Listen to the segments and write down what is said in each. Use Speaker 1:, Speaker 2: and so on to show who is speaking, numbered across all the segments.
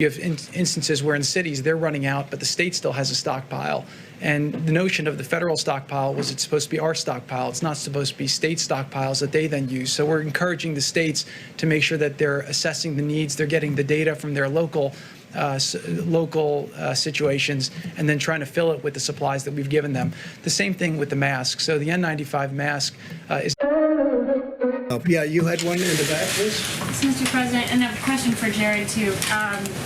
Speaker 1: You have instances where in cities they're running out, but the state still has a stockpile. And the notion of the federal stockpile was it's supposed to be our stockpile. It's not supposed to be state stockpiles that they then use. So we're encouraging the states to make sure that they're assessing the needs, they're getting the data from their local situations, and then trying to fill it with the supplies that we've given them. The same thing with the mask. So the N95 mask is...
Speaker 2: Yeah, you had one in the back, please.
Speaker 3: Mr. President, and a question for Jared, too.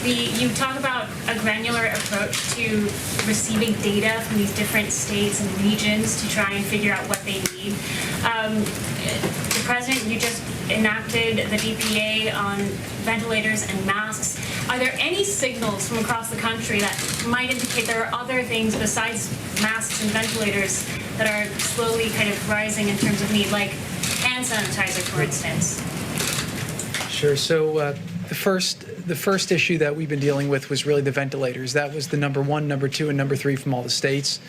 Speaker 3: You talk about a granular approach to receiving data from these different states and regions to try and figure out what they need. The President, you just enacted the DPA on ventilators and masks. Are there any signals from across the country that might indicate there are other things besides masks and ventilators that are slowly kind of rising in terms of need, like hand sanitizer, for instance?
Speaker 1: Sure. So the first issue that we've been dealing with was really the ventilators. That was the number 1, number 2, and number 3 from all the states.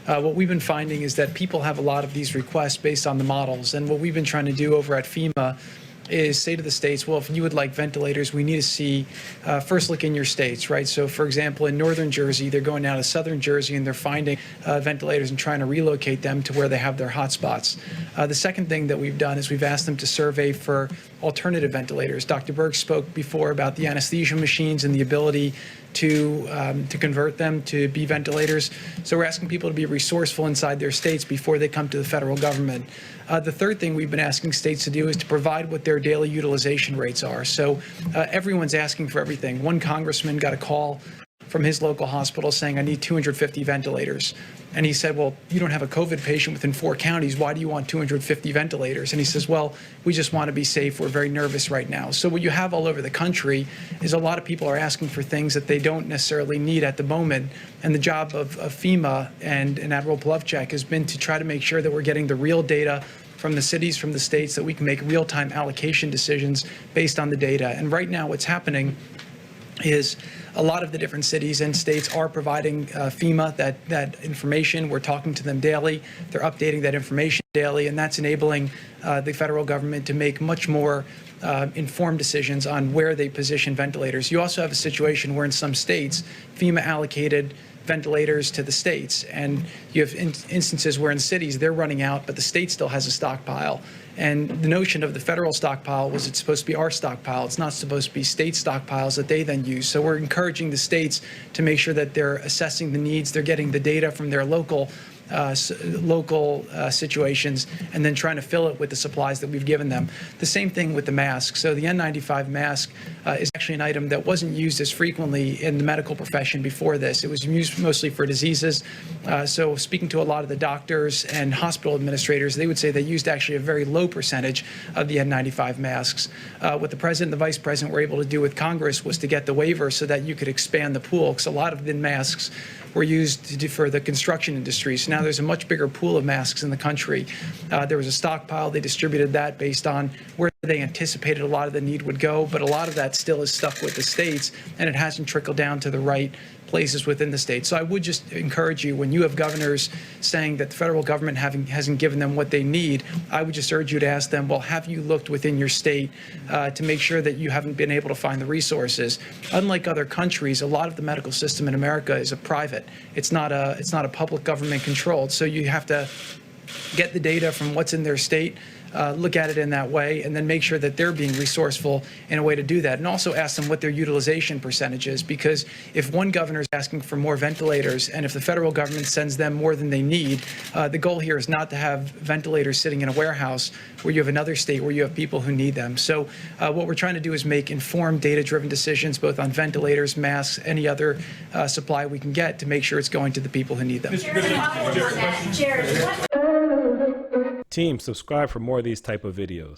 Speaker 1: What we've been finding is that people have a lot of these requests based on the models. And what we've been trying to do over at FEMA is say to the states, well, if you would like ventilators, we need to see, first look in your states, right? So, for example, in northern Jersey, they're going down to southern Jersey and they're finding ventilators and trying to relocate them to where they have their hot spots. The second thing that we've done is we've asked them to survey for alternative ventilators. Dr. Berg spoke before about the anesthesia machines and the ability to convert them to be ventilators. So we're asking people to be resourceful inside their states before they come to the federal government. The third thing we've been asking states to do is to provide what their daily utilization rates are. So everyone's asking for everything. One congressman got a call from his local hospital saying, I need 250 ventilators. And he said, well, you don't have a COVID patient within 4 counties. Why do you want 250 ventilators? And he says, well, we just want to be safe. We're very nervous right now. So what you have all over the country is a lot of people are asking for things that they don't necessarily need at the moment. And the job of FEMA and Admiral Plavchek has been to try to make sure that we're getting the real data from the cities, from the states, that we can make real-time allocation decisions based on the data. And right now what's happening is a lot of the different cities and states are providing FEMA that information. We're talking to them daily. They're updating that information daily, and that's enabling the federal government to make much more informed decisions on where they position ventilators. You also have a situation where in some states, FEMA allocated ventilators to the states, and you have instances where in cities they're running out, but the state still has a stockpile. And the notion of the federal stockpile was it's supposed to be our stockpile. It's not supposed to be state stockpiles that they then use. So we're encouraging the states to make sure that they're assessing the needs, they're getting the data from their local situations, and then trying to fill it with the supplies that we've given them. The same thing with the mask. So the N95 mask is actually an item that wasn't used as frequently in the medical profession before this. It was used mostly for diseases. So speaking to a lot of the doctors and hospital administrators, they would say they used actually a very low percentage of the N95 masks. What the president and the vice president were able to do with Congress was to get the waiver so that you could expand the pool, because a lot of the masks were used for the construction industry. So now there's a much bigger pool of masks in the country. There was a stockpile. They distributed that based on where they anticipated a lot of the need would go, but a lot of that still is stuck with the states, and it hasn't trickled down to the right places within the states. So I would just encourage you, when you have governors saying that the federal government hasn't given them what they need, I would just urge you to ask them, well, have you looked within your state to make sure that you haven't been able to find the resources? Unlike other countries, a lot of the medical system in America is a private. It's not a public government controlled. So you have to get the data from what's in their state, look at it in that way, and then make sure that they're being resourceful in a way to do that. And also ask them what their utilization percentage is, because if one governor is asking for more ventilators and if the federal government sends them more than they need, the goal here is not to have ventilators sitting in a warehouse where you have another state where you have people who need them. So what we're trying to do is make informed, data-driven decisions both on ventilators, masks, any other supply we can get to make sure it's going to the people who need them.
Speaker 4: Team, subscribe for more of these type of videos.